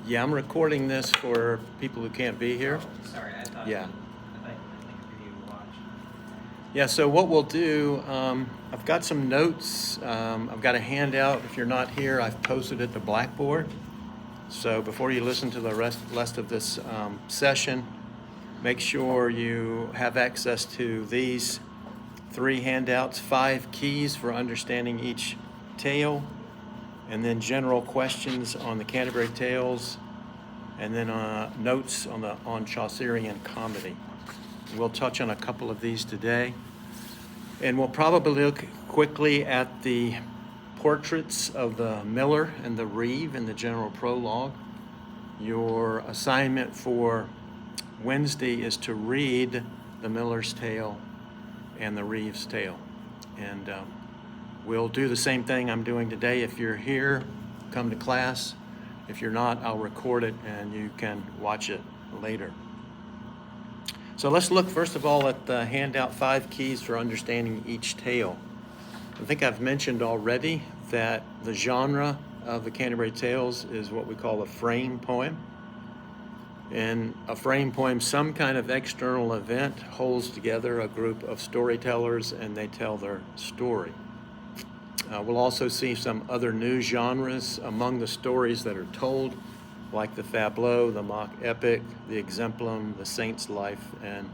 Yeah, I'm recording this for people who can't be here. Oh, sorry, I thought. Yeah. I think you watch. Yeah, so what we'll do, I've got some notes. I've got a handout. If you're not here, I've posted it to Blackboard. So before you listen to the rest of this session, make sure you have access to these 3 handouts: 5 keys for understanding each tale, and then general questions on the Canterbury Tales, and then notes on Chaucerian comedy. We'll touch on a couple of these today, and we'll probably look quickly at the portraits of the miller and the reeve in the general prologue. Your assignment for Wednesday is to read the miller's tale and the reeve's tale, and we'll do the same thing I'm doing today. If you're here, come to class. If you're not, I'll record it and you can watch it later. So let's look first of all at the handout: 5 keys for understanding each tale. I think I've mentioned already that the genre of the Canterbury Tales is what we call a frame poem. In a frame poem, some kind of external event holds together a group of storytellers and they tell their story. We'll also see some other new genres among the stories that are told, like the fableau, the mock epic, the exemplum, the saint's life, and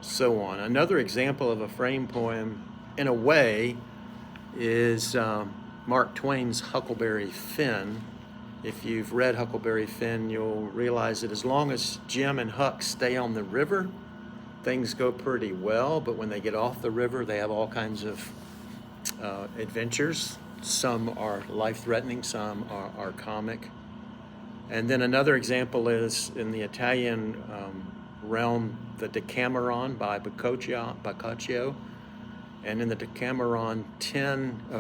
so on. Another example of a frame poem, in a way, is Mark Twain's Huckleberry Finn. If you've read Huckleberry Finn, you'll realize that as long as Jim and Huck stay on the river, things go pretty well, but when they get off the river, they have all kinds of adventures. Some are life-threatening, some are comic. And then another example is in the Italian realm, the Decameron by Boccaccio. And in the Decameron,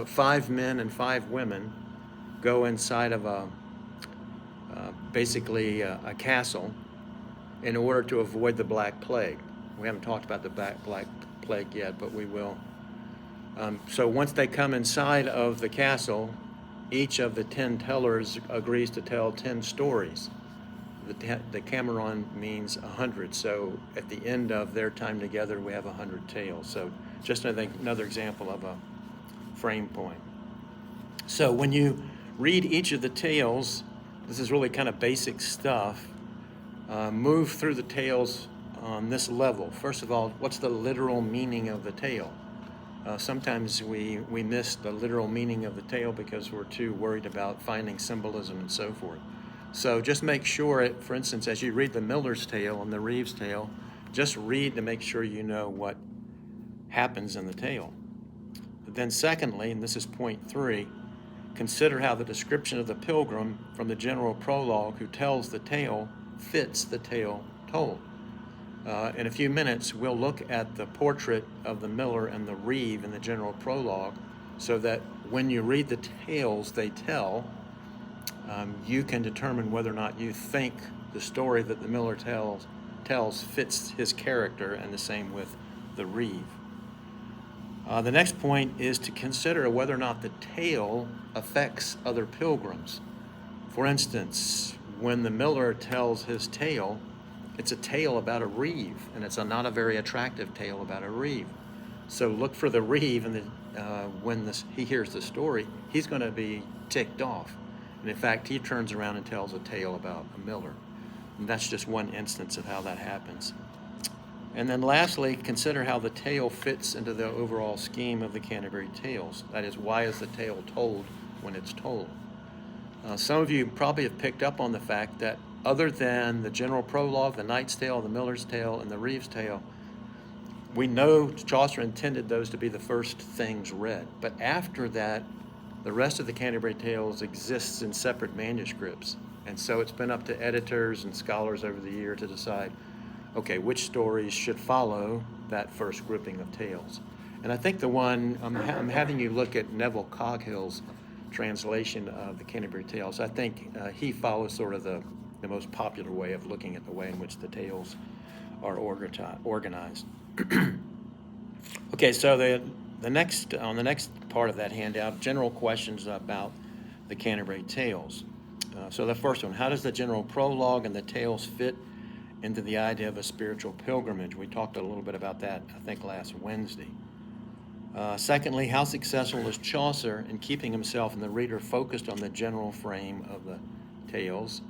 5 men and 5 women go inside of basically a castle in order to avoid the Black Plague. We haven't talked about the Black Plague yet, but we will. So once they come inside of the castle, each of the 10 tellers agrees to tell 10 stories. The Decameron means 100, so at the end of their time together, we have 100 tales. So just another example of a frame poem. So when you read each of the tales, this is really kind of basic stuff. Move through the tales on this level. First of all, what's the literal meaning of the tale? Sometimes we miss the literal meaning of the tale because we're too worried about finding symbolism and so forth. So just make sure, for instance, as you read the miller's tale and the reeve's tale, just read to make sure you know what happens in the tale. But then secondly, and this is point 3, consider how the description of the pilgrim from the general prologue who tells the tale fits the tale told. In a few minutes, we'll look at the portrait of the miller and the reeve in the general prologue, so that when you read the tales they tell, you can determine whether or not you think the story that the miller tells fits his character, and the same with the reeve. The next point is to consider whether or not the tale affects other pilgrims. For instance, when the miller tells his tale, it's a tale about a reeve, and it's not a very attractive tale about a reeve. So look for the reeve, and when he hears the story, he's going to be ticked off. And in fact, he turns around and tells a tale about a miller. And that's just one instance of how that happens. And then lastly, consider how the tale fits into the overall scheme of the Canterbury Tales. That is, why is the tale told when it's told? Some of you probably have picked up on the fact that other than the general prologue, the Knight's Tale, the Miller's Tale, and the Reeve's Tale, we know Chaucer intended those to be the first things read. But after that, the rest of the Canterbury Tales exists in separate manuscripts. And so it's been up to editors and scholars over the year to decide, okay, which stories should follow that first grouping of tales. And I think the one, I'm having you look at Neville Coghill's translation of the Canterbury Tales. I think he follows sort of the most popular way of looking at the way in which the tales are organized. Okay, so the next part of that handout, general questions about the Canterbury Tales. So the first one, how does the general prologue and the tales fit into the idea of a spiritual pilgrimage? We talked a little bit about that, I think, last Wednesday. Secondly, how successful is Chaucer in keeping himself and the reader focused on the general frame of the tales?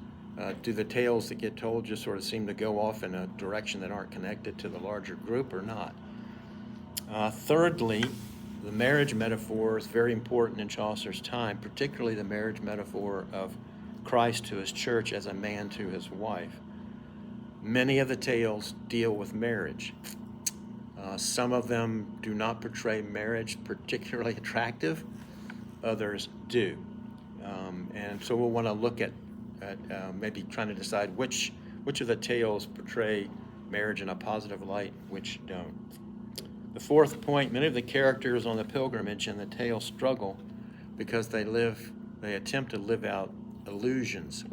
Do the tales that get told just sort of seem to go off in a direction that aren't connected to the larger group or not? Thirdly, the marriage metaphor is very important in Chaucer's time, particularly the marriage metaphor of Christ to his church as a man to his wife. Many of the tales deal with marriage. Some of them do not portray marriage particularly attractive. Others do. And so we'll want to look at maybe trying to decide which of the tales portray marriage in a positive light, which don't. The fourth point, many of the characters on the pilgrimage in the tale struggle because they attempt to live out illusions,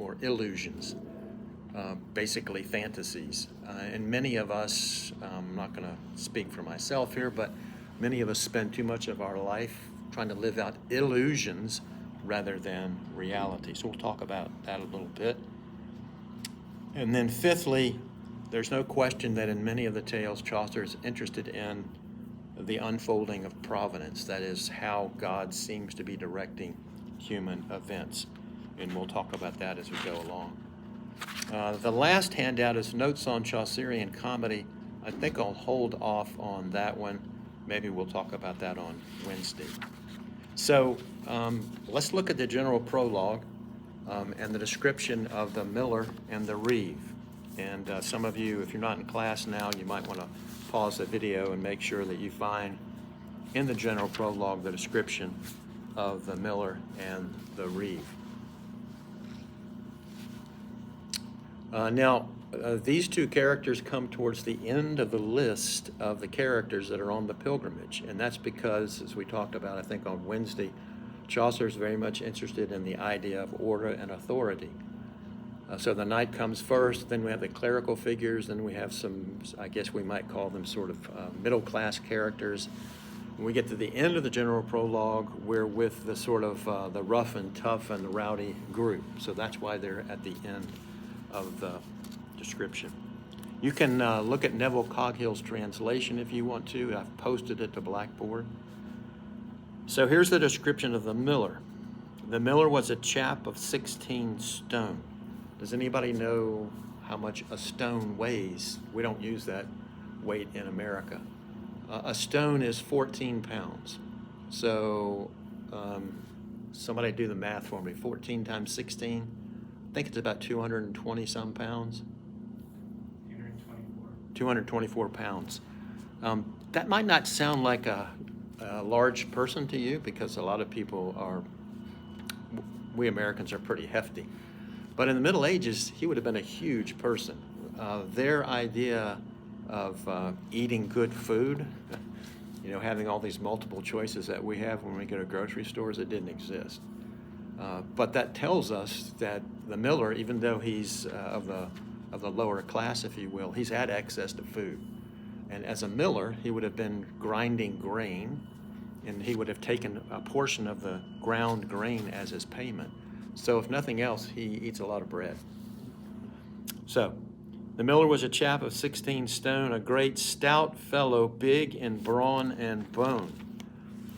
basically fantasies. And many of us, I'm not going to speak for myself here, but many of us spend too much of our life trying to live out illusions rather than reality. So we'll talk about that a little bit. And then fifthly, there's no question that in many of the tales, Chaucer is interested in the unfolding of providence. That is how God seems to be directing human events. And we'll talk about that as we go along. The last handout is Notes on Chaucerian Comedy. I think I'll hold off on that one. Maybe we'll talk about that on Wednesday. So let's look at the general prologue and the description of the miller and the reeve. And some of you, if you're not in class now, you might want to pause the video and make sure that you find in the general prologue the description of the miller and the reeve. Now, these two characters come towards the end of the list of the characters that are on the pilgrimage, and that's because, as we talked about, I think on Wednesday, Chaucer is very much interested in the idea of order and authority. So the knight comes first, then we have the clerical figures, then we have some, I guess we might call them sort of middle-class characters. When we get to the end of the general prologue, we're with the sort of the rough and tough and the rowdy group. So that's why they're at the end of the description. You can look at Neville Coghill's translation if you want to. I've posted it to Blackboard. So here's the description of the miller. The miller was a chap of 16 stone. Does anybody know how much a stone weighs? We don't use that weight in America. A stone is 14 pounds. So somebody do the math for me. 14 times 16. I think it's about 220 some pounds. 224 pounds. That might not sound like a large person to you because a lot of people we Americans are pretty hefty. But in the Middle Ages, he would have been a huge person. Their idea of eating good food, having all these multiple choices that we have when we go to grocery stores, it didn't exist. But that tells us that the miller, even though he's of the lower class, if you will, he's had access to food. And as a miller, he would have been grinding grain, and he would have taken a portion of the ground grain as his payment. So if nothing else, he eats a lot of bread. So the miller was a chap of 16 stone, a great stout fellow, big in brawn and bone.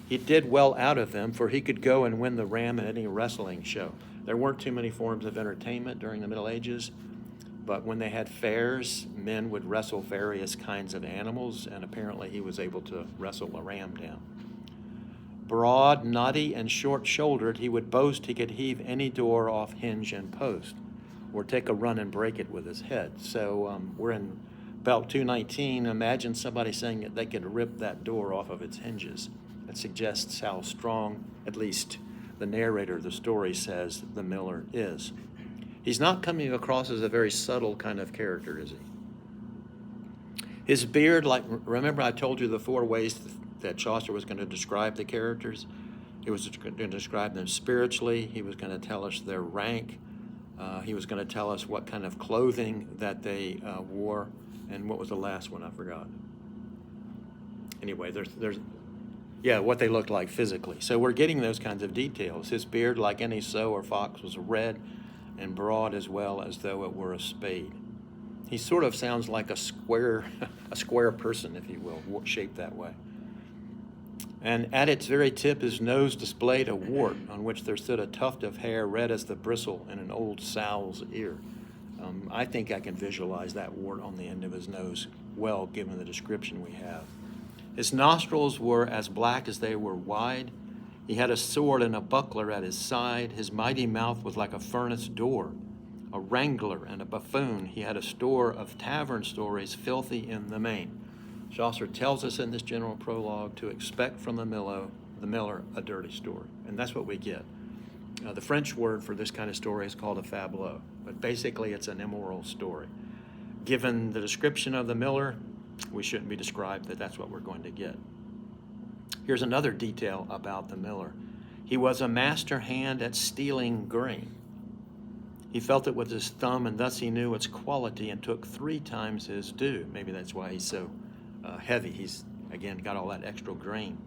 He did well out of them, for he could go and win the ram at any wrestling show. There weren't too many forms of entertainment during the Middle Ages, but when they had fairs, men would wrestle various kinds of animals, and apparently he was able to wrestle a ram down. Broad, knotty, and short-shouldered, he would boast he could heave any door off hinge and post, or take a run and break it with his head. So we're in Belt 219. Imagine somebody saying that they could rip that door off of its hinges. It suggests how strong, at least the narrator of the story says, the miller is. He's not coming across as a very subtle kind of character, is he? His beard, remember I told you the 4 ways that Chaucer was going to describe the characters? He was going to describe them spiritually. He was going to tell us their rank. He was going to tell us what kind of clothing that they wore. And what was the last one? I forgot. Anyway, there's what they looked like physically. So we're getting those kinds of details. His beard, like any sow or fox, was red. and broad as well as though it were a spade. He sort of sounds like a square, a square person, if you will, shaped that way. And at its very tip, his nose displayed a wart on which there stood a tuft of hair red as the bristle in an old sow's ear. I think I can visualize that wart on the end of his nose well, given the description we have. His nostrils were as black as they were wide. He had a sword and a buckler at his side. His mighty mouth was like a furnace door. A wrangler and a buffoon, he had a store of tavern stories, filthy in the main. Chaucer tells us in this general prologue to expect from the miller a dirty story, and that's what we get. The French word for this kind of story is called a fableau, but basically it's an immoral story. Given the description of the miller, we shouldn't be described that that's what we're going to get. Here's another detail about the miller. He was a master hand at stealing grain. He felt it with his thumb, and thus he knew its quality and took 3 times his due. Maybe that's why he's so heavy. He's, again, got all that extra grain.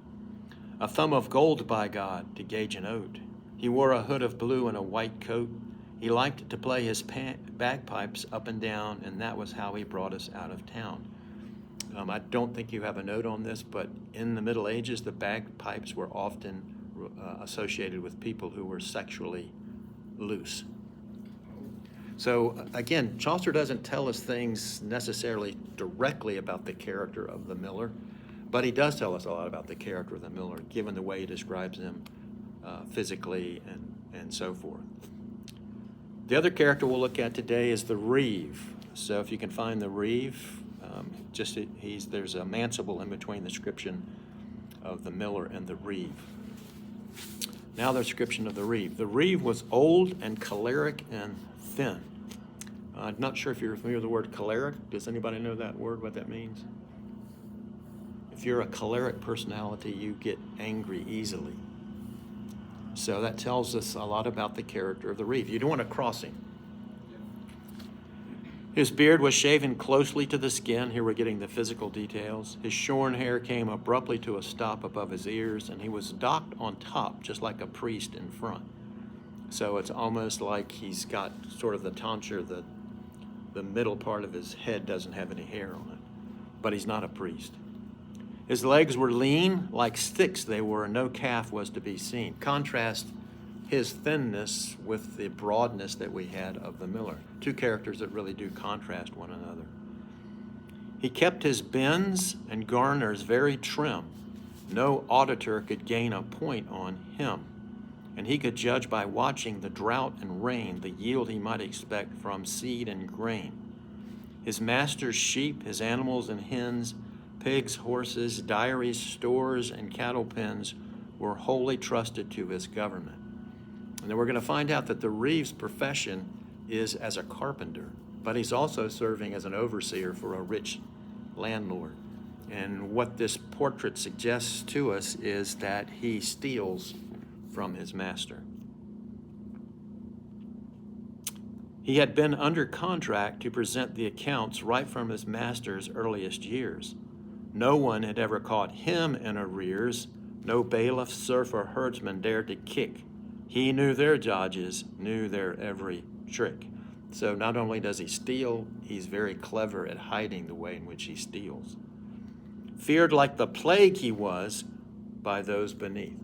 A thumb of gold, by God, to gauge an oat. He wore a hood of blue and a white coat. He liked to play his bagpipes up and down, and that was how he brought us out of town. I don't think you have a note on this, but in the Middle Ages, the bagpipes were often associated with people who were sexually loose. So again, Chaucer doesn't tell us things necessarily directly about the character of the miller, but he does tell us a lot about the character of the miller, given the way he describes him physically and so forth. The other character we'll look at today is the reeve. So if you can find the reeve, there's a manciple in between the description of the miller and the reeve. Now the description of the reeve. The reeve was old and choleric and thin. I'm not sure if you're familiar with the word choleric. Does anybody know that word, what that means? If you're a choleric personality, you get angry easily. So that tells us a lot about the character of the reeve. You don't want to cross him. His beard was shaven closely to the skin. Here we're getting the physical details. His shorn hair came abruptly to a stop above his ears, and he was docked on top, just like a priest in front. So it's almost like he's got sort of the tonsure, the middle part of his head doesn't have any hair on it, but he's not a priest. His legs were lean, like sticks they were, no calf was to be seen. Contrast his thinness with the broadness that we had of the miller. 2 characters that really do contrast one another. He kept his bends and garners very trim. No auditor could gain a point on him, and he could judge by watching the drought and rain, the yield he might expect from seed and grain. His master's sheep, his animals and hens, pigs, horses, dairies, stores, and cattle pens were wholly trusted to his government. And then we're going to find out that the reeve's profession is as a carpenter, but he's also serving as an overseer for a rich landlord. And what this portrait suggests to us is that he steals from his master. He had been under contract to present the accounts right from his master's earliest years. No one had ever caught him in arrears. No bailiff, serf, or herdsman dared to kick. He knew their dodges, knew their every trick. So not only does he steal, he's very clever at hiding the way in which he steals. Feared like the plague he was by those beneath.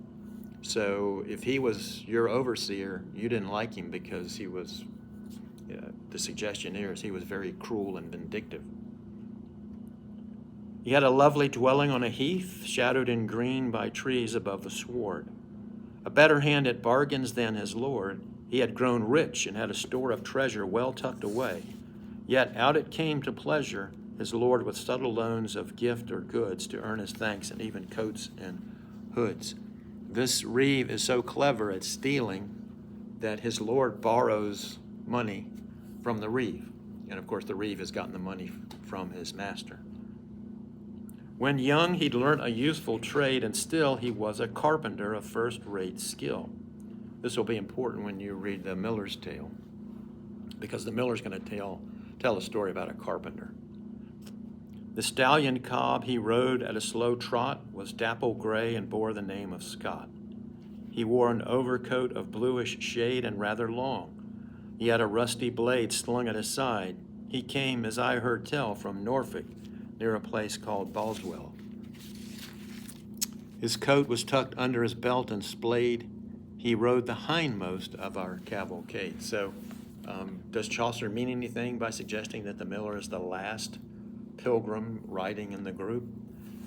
So if he was your overseer, you didn't like him because he was, the suggestion here is he was very cruel and vindictive. He had a lovely dwelling on a heath, shadowed in green by trees above the sward. A better hand at bargains than his lord, he had grown rich and had a store of treasure well tucked away. Yet out it came to pleasure his lord with subtle loans of gift or goods to earn his thanks, and even coats and hoods. This reeve is so clever at stealing that his lord borrows money from the reeve. And of course, the reeve has gotten the money from his master. When young, he'd learnt a useful trade, and still he was a carpenter of first-rate skill. This will be important when you read the Miller's Tale, because the Miller's going to tell a story about a carpenter. The stallion cob he rode at a slow trot was dapple gray and bore the name of Scott. He wore an overcoat of bluish shade and rather long. He had a rusty blade slung at his side. He came, as I heard tell, from Norfolk, near a place called Boswell. His coat was tucked under his belt and splayed. He rode the hindmost of our cavalcade. So, does Chaucer mean anything by suggesting that the miller is the last pilgrim riding in the group?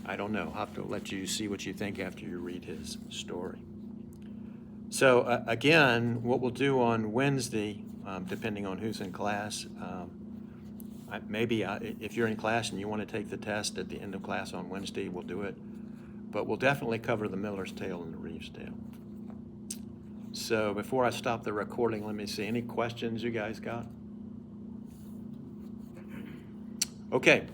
I don't know. I'll have to let you see what you think after you read his story. So, again, what we'll do on Wednesday, depending on who's in class, if you're in class and you want to take the test at the end of class on Wednesday, we'll do it. But we'll definitely cover the Miller's Tale and the Reeve's Tale. So before I stop the recording, let me see. Any questions you guys got? Okay,